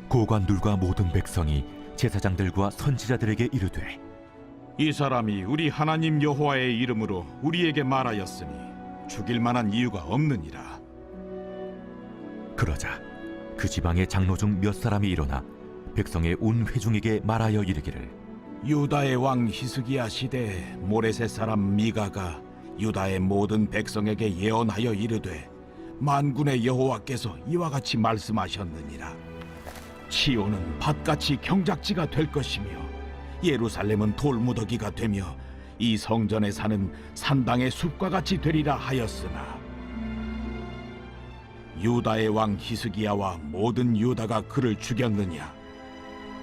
고관들과 모든 백성이 제사장들과 선지자들에게 이르되, 이 사람이 우리 하나님 여호와의 이름으로 우리에게 말하였으니 죽일 만한 이유가 없느니라. 그러자 그 지방의 장로 중 몇 사람이 일어나 백성의 온 회중에게 말하여 이르기를, 유다의 왕 히스기야 시대에 모레셋 사람 미가가 유다의 모든 백성에게 예언하여 이르되, 만군의 여호와께서 이와 같이 말씀하셨느니라. 시온은 밭같이 경작지가 될 것이며 예루살렘은 돌무더기가 되며 이 성전에 사는 산당의 숲과 같이 되리라 하였으나, 유다의 왕 히스기야와 모든 유다가 그를 죽였느냐?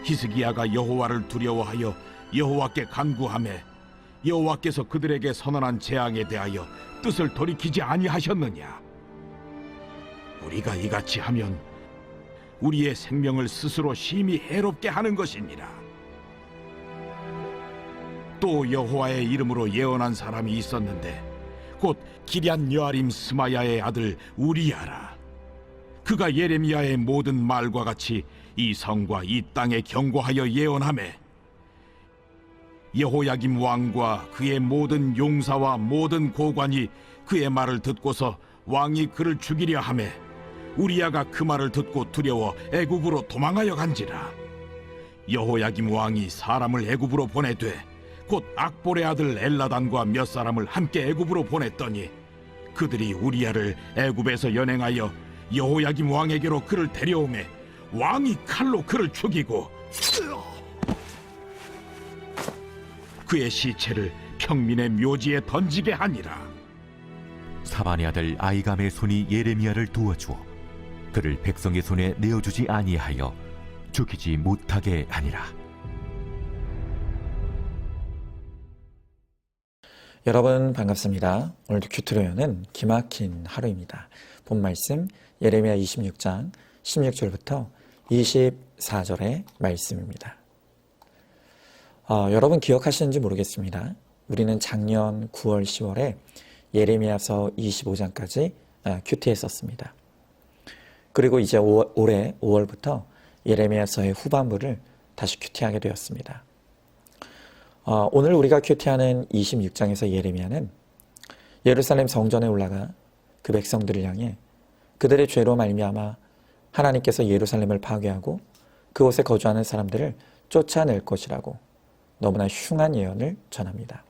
히스기야가 여호와를 두려워하여 여호와께 간구하매 여호와께서 그들에게 선언한 재앙에 대하여 뜻을 돌이키지 아니하셨느냐? 우리가 이같이 하면 우리의 생명을 스스로 심히 해롭게 하는 것이니라. 또 여호와의 이름으로 예언한 사람이 있었는데 곧 기럇 여아림 스마야의 아들 우리야라. 그가 예레미야의 모든 말과 같이 이 성과 이 땅에 경고하여 예언하매, 여호야김 왕과 그의 모든 용사와 모든 고관이 그의 말을 듣고서 왕이 그를 죽이려 하매, 우리야가 그 말을 듣고 두려워 애굽으로 도망하여 간지라. 여호야김 왕이 사람을 애굽으로 보내되 곧 악볼의 아들 엘라단과 몇 사람을 함께 애굽으로 보냈더니 그들이 우리야를 애굽에서 연행하여 여호야김 왕에게로 그를 데려오매 왕이 칼로 그를 죽이고 그의 시체를 평민의 묘지에 던지게 하니라. 사반의 아들 아이감의 손이 예레미야를 도와주어 그를 백성의 손에 내어주지 아니하여 죽이지 못하게 하니라. 여러분 반갑습니다. 오늘도 큐트로연은 기막힌 하루입니다. 본 말씀 예레미야 26장 16절부터 24절의 말씀입니다. 여러분 기억하시는지 모르겠습니다. 우리는 작년 9월 10월에 예레미야서 25장까지 큐티했었습니다. 그리고 이제 올해 5월부터 예레미야서의 후반부를 다시 큐티하게 되었습니다. 오늘 우리가 큐티하는 26장에서 예레미야는 예루살렘 성전에 올라가 그 백성들을 향해 그들의 죄로 말미암아 하나님께서 예루살렘을 파괴하고 그곳에 거주하는 사람들을 쫓아낼 것이라고 너무나 흉한 예언을 전합니다.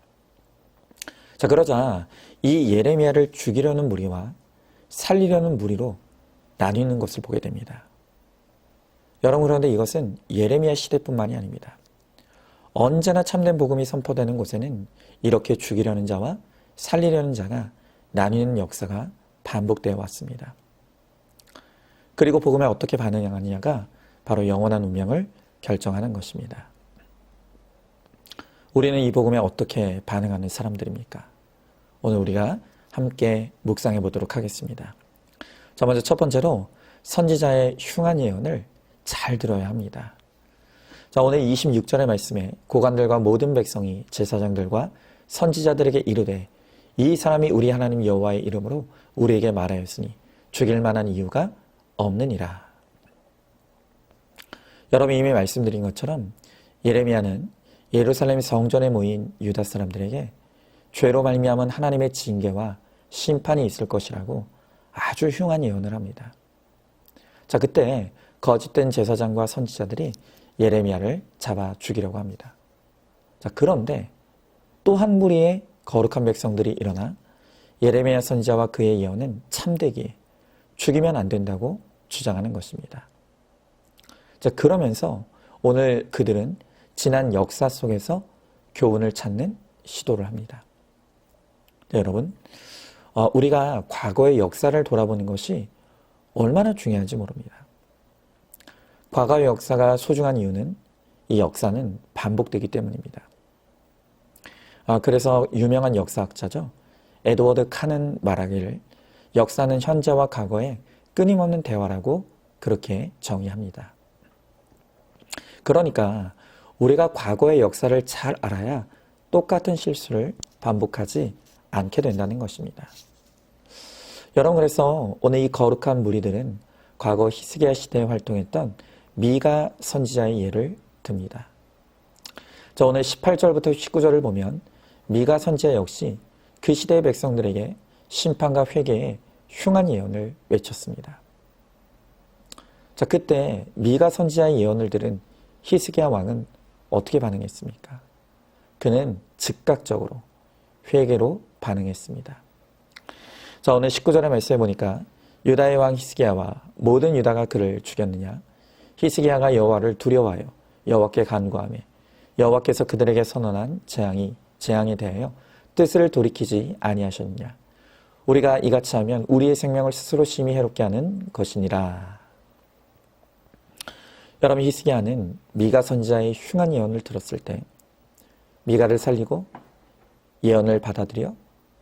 자, 그러자 이 예레미야를 죽이려는 무리와 살리려는 무리로 나뉘는 것을 보게 됩니다. 여러분, 그런데 이것은 예레미야 시대뿐만이 아닙니다. 언제나 참된 복음이 선포되는 곳에는 이렇게 죽이려는 자와 살리려는 자가 나뉘는 역사가 반복되어 왔습니다. 그리고 복음에 어떻게 반응하느냐가 바로 영원한 운명을 결정하는 것입니다. 우리는 이 복음에 어떻게 반응하는 사람들입니까? 오늘 우리가 함께 묵상해 보도록 하겠습니다. 자, 먼저 첫 번째로 선지자의 흉한 예언을 잘 들어야 합니다. 자, 오늘 26절의 말씀에 고관들과 모든 백성이 제사장들과 선지자들에게 이르되, 이 사람이 우리 하나님 여호와의 이름으로 우리에게 말하였으니 죽일 만한 이유가 없느니라. 여러분이 이미 말씀드린 것처럼 예레미야는 예루살렘 성전에 모인 유다 사람들에게 죄로 말미암은 하나님의 징계와 심판이 있을 것이라고 아주 흉한 예언을 합니다. 자, 그때 거짓된 제사장과 선지자들이 예레미야를 잡아 죽이려고 합니다. 자, 그런데 또 한 무리의 거룩한 백성들이 일어나 예레미야 선지자와 그의 예언은 참되기에 죽이면 안 된다고 주장하는 것입니다. 자, 그러면서 오늘 그들은 지난 역사 속에서 교훈을 찾는 시도를 합니다. 네, 여러분, 우리가 과거의 역사를 돌아보는 것이 얼마나 중요한지 모릅니다. 과거의 역사가 소중한 이유는 이 역사는 반복되기 때문입니다. 그래서 유명한 역사학자죠. 에드워드 칸은 말하기를 역사는 현재와 과거의 끊임없는 대화라고 그렇게 정의합니다. 그러니까 우리가 과거의 역사를 잘 알아야 똑같은 실수를 반복하지 않게 된다는 것입니다. 여러분, 그래서 오늘 이 거룩한 무리들은 과거 히스기야 시대에 활동했던 미가 선지자의 예를 듭니다. 자, 오늘 18절부터 19절을 보면 미가 선지자 역시 그 시대의 백성들에게 심판과 회개의 흉한 예언을 외쳤습니다. 자, 그때 미가 선지자의 예언을 들은 히스기야 왕은 어떻게 반응했습니까? 그는 즉각적으로 회개로 반응했습니다. 자, 오늘 19절의 말씀에 보니까 유다의 왕 히스기야와 모든 유다가 그를 죽였느냐? 히스기야가 여호와를 두려워하여 여호와께 간구하며 여호와께서 그들에게 선언한 재앙에 대하여 뜻을 돌이키지 아니하셨느냐? 우리가 이같이 하면 우리의 생명을 스스로 심히 해롭게 하는 것이니라. 여러분, 히스기야는 미가 선지자의 흉한 예언을 들었을 때 미가를 살리고 예언을 받아들여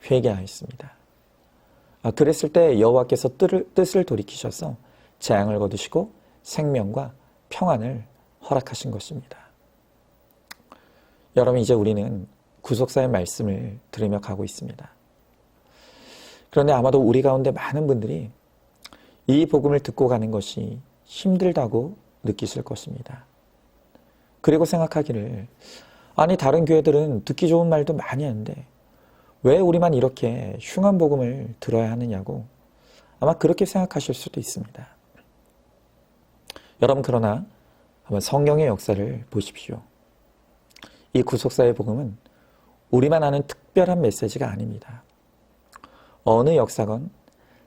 회개하였습니다. 그랬을 때 여호와께서 뜻을 돌이키셔서 재앙을 거두시고 생명과 평안을 허락하신 것입니다. 여러분, 이제 우리는 구속사의 말씀을 들으며 가고 있습니다. 그런데 아마도 우리 가운데 많은 분들이 이 복음을 듣고 가는 것이 힘들다고 느끼실 것입니다. 그리고 생각하기를, 아니 다른 교회들은 듣기 좋은 말도 많이 하는데 왜 우리만 이렇게 흉한 복음을 들어야 하느냐고 아마 그렇게 생각하실 수도 있습니다. 여러분, 그러나 한번 성경의 역사를 보십시오. 이 구속사의 복음은 우리만 아는 특별한 메시지가 아닙니다. 어느 역사건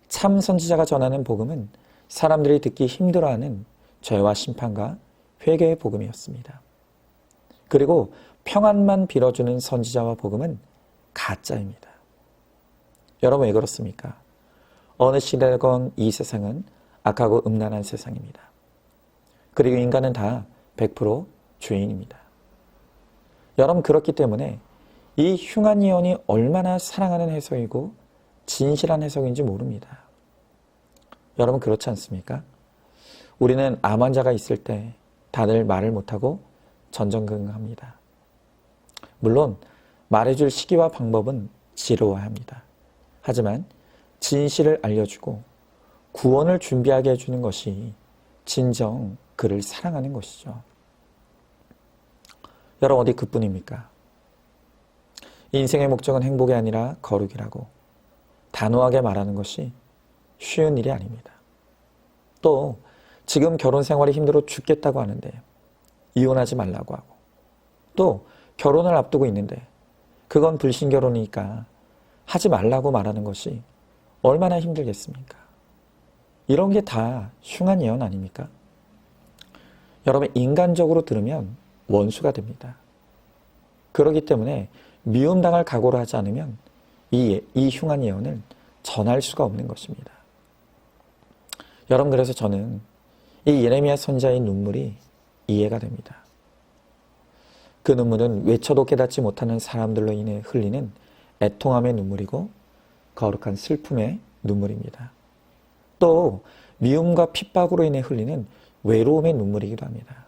참 선지자가 전하는 복음은 사람들이 듣기 힘들어하는 죄와 심판과 회개의 복음이었습니다. 그리고 평안만 빌어주는 선지자와 복음은 가짜입니다. 여러분, 왜 그렇습니까? 어느 시대건 이 세상은 악하고 음란한 세상입니다. 그리고 인간은 다 100% 죄인입니다. 여러분, 그렇기 때문에 이 흉한 예언이 얼마나 사랑하는 해석이고 진실한 해석인지 모릅니다. 여러분, 그렇지 않습니까? 우리는 암 환자가 있을 때 다들 말을 못하고 전전긍긍합니다. 물론 말해줄 시기와 방법은 지루해야 합니다. 하지만 진실을 알려주고 구원을 준비하게 해주는 것이 진정 그를 사랑하는 것이죠. 여러분, 어디 그뿐입니까? 인생의 목적은 행복이 아니라 거룩이라고 단호하게 말하는 것이 쉬운 일이 아닙니다. 또 지금 결혼 생활이 힘들어 죽겠다고 하는데 이혼하지 말라고 하고, 또 결혼을 앞두고 있는데 그건 불신결혼이니까 하지 말라고 말하는 것이 얼마나 힘들겠습니까? 이런 게 다 흉한 예언 아닙니까? 여러분, 인간적으로 들으면 원수가 됩니다. 그렇기 때문에 미움당할 각오를 하지 않으면 이 흉한 예언을 전할 수가 없는 것입니다. 여러분, 그래서 저는 이 예레미야 선지자의 눈물이 이해가 됩니다. 그 눈물은 외쳐도 깨닫지 못하는 사람들로 인해 흘리는 애통함의 눈물이고 거룩한 슬픔의 눈물입니다. 또 미움과 핍박으로 인해 흘리는 외로움의 눈물이기도 합니다.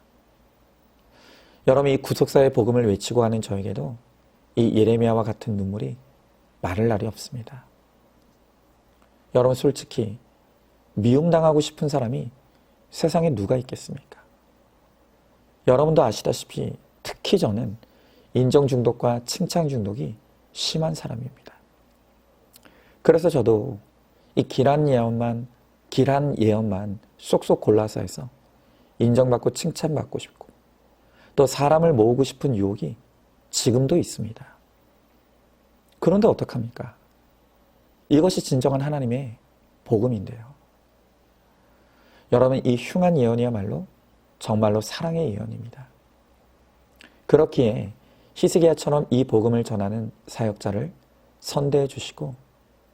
여러분, 이 구속사의 복음을 외치고 하는 저에게도 이 예레미야와 같은 눈물이 마를 날이 없습니다. 여러분, 솔직히 미움당하고 싶은 사람이 세상에 누가 있겠습니까? 여러분도 아시다시피 특히 저는 인정 중독과 칭찬 중독이 심한 사람입니다. 그래서 저도 이 길한 예언만 쏙쏙 골라서 해서 인정받고 칭찬받고 싶고 또 사람을 모으고 싶은 유혹이 지금도 있습니다. 그런데 어떡합니까? 이것이 진정한 하나님의 복음인데요. 여러분, 이 흉한 예언이야말로 정말로 사랑의 예언입니다. 그렇기에 히스기야처럼 이 복음을 전하는 사역자를 선대해 주시고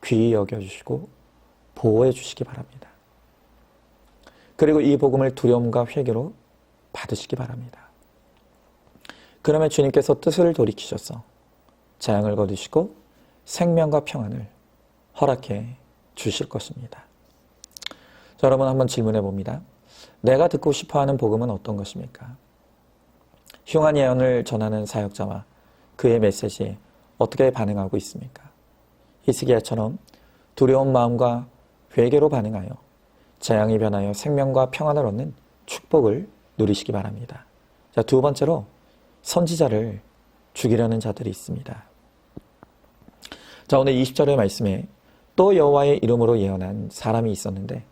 귀히 여겨주시고 보호해 주시기 바랍니다. 그리고 이 복음을 두려움과 회개로 받으시기 바랍니다. 그러면 주님께서 뜻을 돌이키셔서 재앙을 거두시고 생명과 평안을 허락해 주실 것입니다. 자, 여러분, 한번 질문해 봅니다. 내가 듣고 싶어하는 복음은 어떤 것입니까? 흉한 예언을 전하는 사역자와 그의 메시지에 어떻게 반응하고 있습니까? 히스기야처럼 두려운 마음과 회개로 반응하여 재앙이 변하여 생명과 평안을 얻는 축복을 누리시기 바랍니다. 자, 두 번째로 선지자를 죽이려는 자들이 있습니다. 자, 오늘 20절의 말씀에 또 여호와의 이름으로 예언한 사람이 있었는데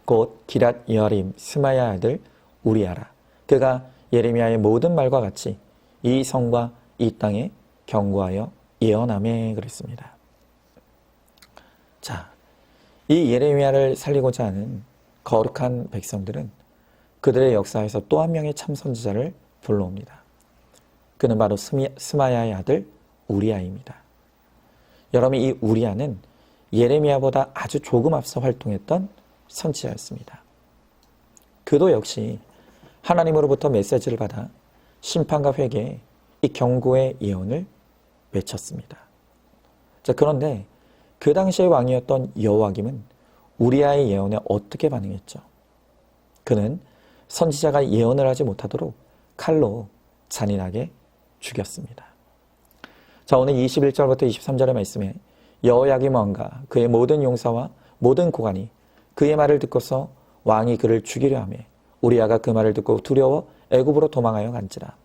곧 기랏 여아림 스마야 아들 우리아라. 그가 예레미야의 모든 말과 같이 이 성과 이 땅에 경고하여 예언하매 그랬습니다. 자, 이 예레미야를 살리고자 하는 거룩한 백성들은 그들의 역사에서 또 한 명의 참 선지자를 불러옵니다. 그는 바로 스마야의 아들 우리아입니다. 여러분, 이 우리아는 예레미야보다 아주 조금 앞서 활동했던 선지자였습니다. 그도 역시 하나님으로부터 메시지를 받아 심판과 회개의 이 경고의 예언을 외쳤습니다. 자, 그런데 그 당시의 왕이었던 여호와김은 우리아의 예언에 어떻게 반응했죠? 그는 선지자가 예언을 하지 못하도록 칼로 잔인하게 죽였습니다. 자, 오늘 21절부터 23절의 말씀에 여호야김 왕과 그의 모든 용사와 모든 고관이 그의 말을 듣고서 왕이 그를 죽이려 하매 우리아가 그 말을 듣고 두려워 애굽으로 도망하여 간지라.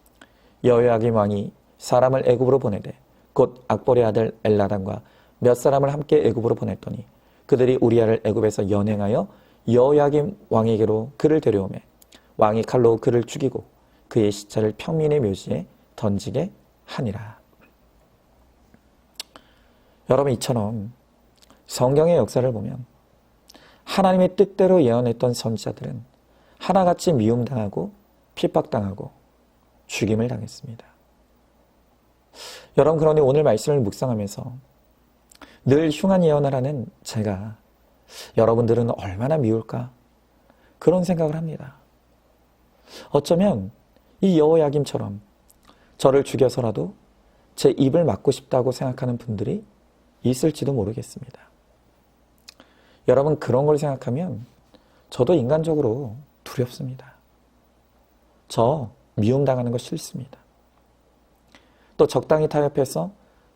여호야김 왕이 사람을 애굽으로 보내되 곧 악보의 아들 엘나단과 몇 사람을 함께 애굽으로 보냈더니 그들이 우리아를 애굽에서 연행하여 여호야김 왕에게로 그를 데려오매 왕이 칼로 그를 죽이고 그의 시체를 평민의 묘지에 던지게 하니라. 여러분, 이처럼 성경의 역사를 보면 하나님의 뜻대로 예언했던 선지자들은 하나같이 미움당하고 핍박당하고 죽임을 당했습니다. 여러분, 그러니 오늘 말씀을 묵상하면서 늘 흉한 예언을 하는 제가 여러분들은 얼마나 미울까? 그런 생각을 합니다. 어쩌면 이 여호야김처럼 저를 죽여서라도 제 입을 막고 싶다고 생각하는 분들이 있을지도 모르겠습니다. 여러분, 그런 걸 생각하면 저도 인간적으로 두렵습니다. 저 미움당하는 거 싫습니다. 또 적당히 타협해서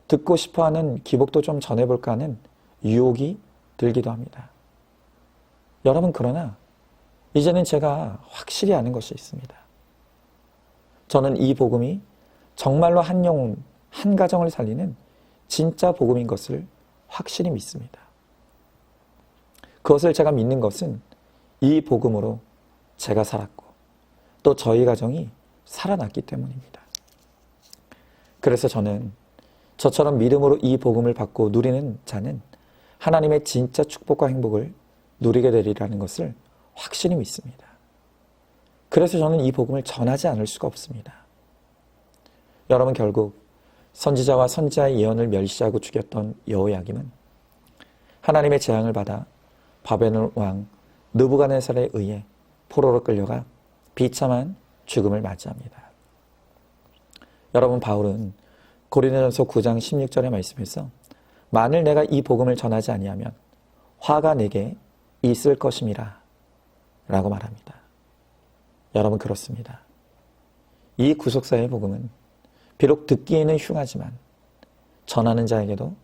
듣고 싶어하는 기복도 좀 전해볼까 하는 유혹이 들기도 합니다. 여러분, 그러나 이제는 제가 확실히 아는 것이 있습니다. 저는 이 복음이 정말로 한 영혼, 한 가정을 살리는 진짜 복음인 것을 확실히 믿습니다. 그것을 제가 믿는 것은 이 복음으로 제가 살았고 또 저희 가정이 살아났기 때문입니다. 그래서 저는 저처럼 믿음으로 이 복음을 받고 누리는 자는 하나님의 진짜 축복과 행복을 누리게 되리라는 것을 확실히 믿습니다. 그래서 저는 이 복음을 전하지 않을 수가 없습니다. 여러분, 결국 선지자와 선지자의 예언을 멸시하고 죽였던 여호야김은 하나님의 재앙을 받아 바벨론 왕 느부갓네살에 의해 포로로 끌려가 비참한 죽음을 맞이합니다. 여러분, 바울은 고린도전서 9장 16절의 말씀에서 만일 내가 이 복음을 전하지 아니하면 화가 내게 있을 것임이라 라고 말합니다. 여러분, 그렇습니다. 이 구속사의 복음은 비록 듣기에는 흉하지만 전하는 자에게도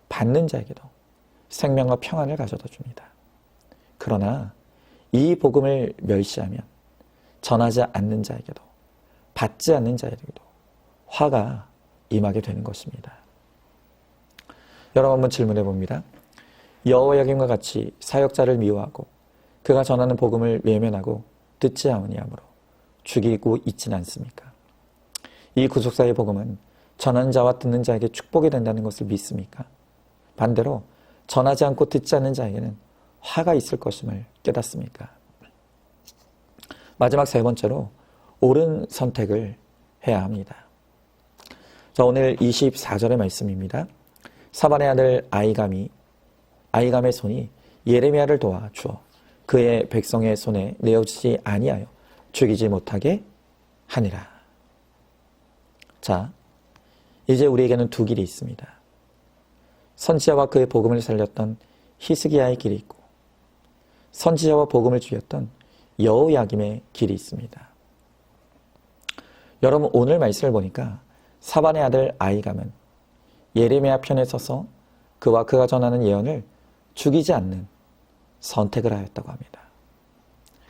받는 자에게도 생명과 평안을 가져다 줍니다. 그러나 이 복음을 멸시하면 전하지 않는 자에게도 받지 않는 자에게도 화가 임하게 되는 것입니다. 여러분, 한번 질문해 봅니다. 여호야김과 같이 사역자를 미워하고 그가 전하는 복음을 외면하고 듣지 아니하므로 죽이고 있지는 않습니까? 이 구속사의 복음은 전하는 자와 듣는 자에게 축복이 된다는 것을 믿습니까? 반대로 전하지 않고 듣지 않는 자에게는 화가 있을 것임을 깨닫습니까? 마지막 세 번째로 옳은 선택을 해야 합니다. 자, 오늘 24절의 말씀입니다. 사반의 아들 아이감의 손이 예레미야를 도와주어 그의 백성의 손에 내어주지 아니하여 죽이지 못하게 하니라. 자, 이제 우리에게는 두 길이 있습니다. 선지자와 그의 복음을 살렸던 히스기야의 길이 있고 선지자와 복음을 죽였던 여호야김의 길이 있습니다. 여러분, 오늘 말씀을 보니까 사반의 아들 아이감은 예레미야 편에 서서 그와 그가 전하는 예언을 죽이지 않는 선택을 하였다고 합니다.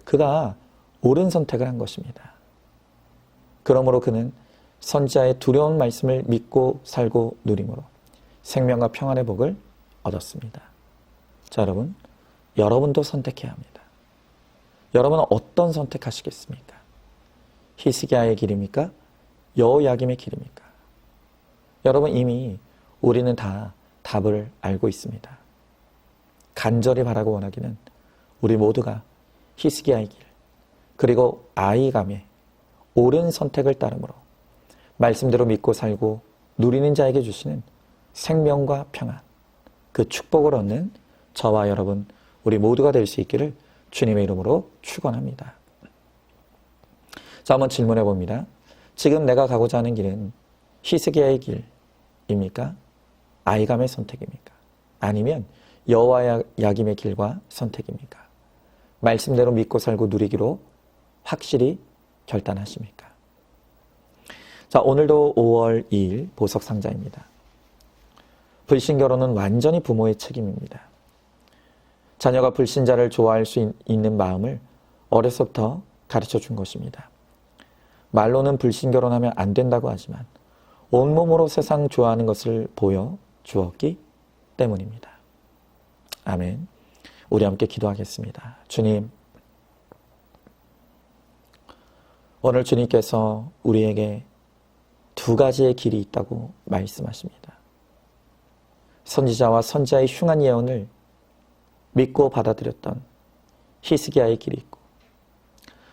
그가 옳은 선택을 한 것입니다. 그러므로 그는 선지자의 두려운 말씀을 믿고 살고 누림으로 생명과 평안의 복을 얻었습니다. 자, 여러분, 여러분도 선택해야 합니다. 여러분은 어떤 선택하시겠습니까? 히스기야의 길입니까? 여호야김의 길입니까? 여러분, 이미 우리는 다 답을 알고 있습니다. 간절히 바라고 원하기는 우리 모두가 히스기야의 길, 그리고 아이감의 옳은 선택을 따르므로 말씀대로 믿고 살고 누리는 자에게 주시는 생명과 평안, 그 축복을 얻는 저와 여러분, 우리 모두가 될 수 있기를 주님의 이름으로 축원합니다. 자, 한번 질문해 봅니다. 지금 내가 가고자 하는 길은 히스기야의 길입니까? 아이감의 선택입니까? 아니면 여호야김의 길과 선택입니까? 말씀대로 믿고 살고 누리기로 확실히 결단하십니까? 자, 오늘도 5월 2일 보석상자입니다. 불신결혼은 완전히 부모의 책임입니다. 자녀가 불신자를 좋아할 수 있는 마음을 어려서부터 가르쳐 준 것입니다. 말로는 불신결혼하면 안 된다고 하지만 온몸으로 세상 좋아하는 것을 보여 주었기 때문입니다. 아멘. 우리 함께 기도하겠습니다. 주님, 오늘 주님께서 우리에게 두 가지의 길이 있다고 말씀하십니다. 선지자와 선지자의 흉한 예언을 믿고 받아들였던 히스기야의 길이 있고,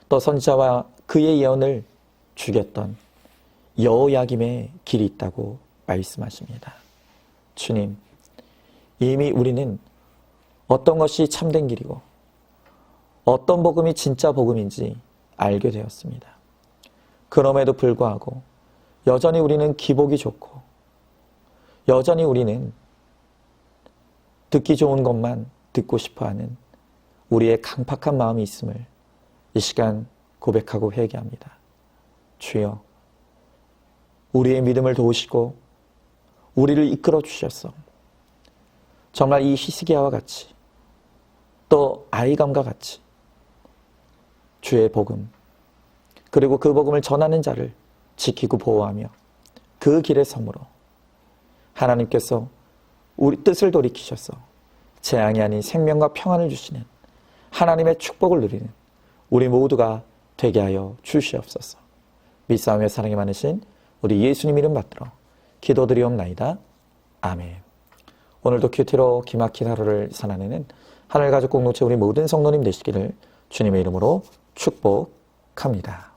또 선지자와 그의 예언을 죽였던 여호야김의 길이 있다고 말씀하십니다. 주님, 이미 우리는 어떤 것이 참된 길이고 어떤 복음이 진짜 복음인지 알게 되었습니다. 그럼에도 불구하고 여전히 우리는 기복이 좋고 여전히 우리는 듣기 좋은 것만 듣고 싶어하는 우리의 강팍한 마음이 있음을 이 시간 고백하고 회개합니다. 주여, 우리의 믿음을 도우시고 우리를 이끌어 주셔서 정말 이 히스기야와 같이 또 아이감과 같이 주의 복음, 그리고 그 복음을 전하는 자를 지키고 보호하며 그 길의 섬으로 하나님께서 우리 뜻을 돌이키셔서 재앙이 아닌 생명과 평안을 주시는 하나님의 축복을 누리는 우리 모두가 되게 하여 주시옵소서. 믿사오며 사랑이 많으신 우리 예수님 이름 받들어 기도드리옵나이다. 아멘. 오늘도 큐티로 기막힌 하루를 살아내는 하늘가족 공동체 우리 모든 성도님 되시기를 주님의 이름으로 축복합니다.